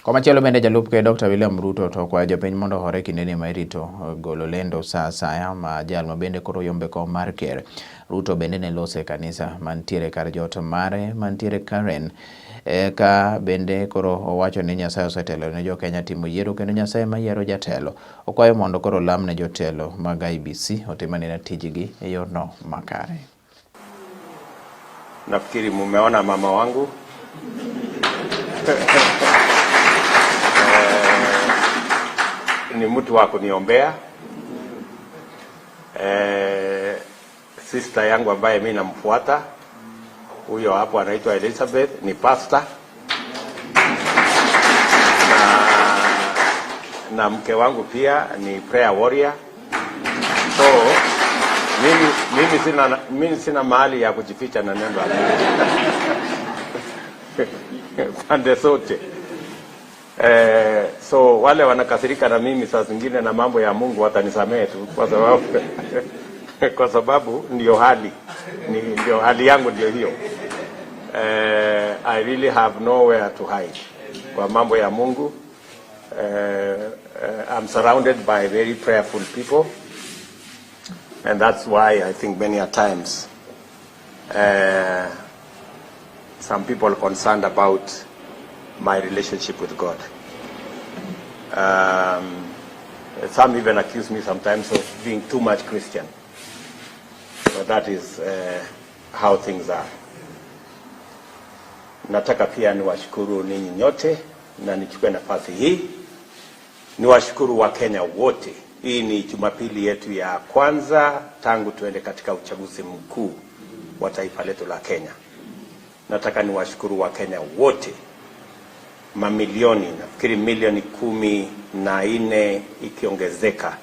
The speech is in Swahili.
Kwa machielo bende jalup ke Dr. William Ruto to kwa jopiny mondo hore kindeni Emayiero golo lendo sa saya ma jal ma bende koro yombe ko mar ker. Ruto bende ne lose kanisa mantiere kar jot mare mantiere Karen ka bende koro owacho ni Nyasaye osetelo ne jo Kenya timo yiero kendo Nyasaye Emayiero jatelo. Okwayo mondo koro lam ne jotelo mag IEBC otimane tijigi e yorno makare. Nafikiri mumeona mama wangu ni mtu wa kuniombea. Sister yangu ambaye mimi namfuata huyo hapo anaitwa Elizabeth, ni pastor, na mke wangu pia ni prayer warrior. So mimi sina mahali ya kujificha na neno la pande zote. So wale wanakasirika na mimi saa zingine na mambo ya Mungu watanisamehe tu kwa sababu ndio hali yangu ndio hiyo. I really have nowhere to hide kwa mambo ya Mungu. I'm surrounded by very prayerful people, and that's why I think many a times some people are concerned about my relationship with God. Some even accuse me sometimes of being too much Christian. But that is how things are. Nataka pia niwashukuru ninyi nyote na nichukue nafasi hii niwashukuru wa Kenya wote. Hii ni Jumapili yetu ya kwanza tangu tuende katika uchaguzi mkuu wa taifa letu la Kenya. Nataka niwashukuru wa Kenya wote, mamilioni, nafikiri milioni 14 ikiongezeka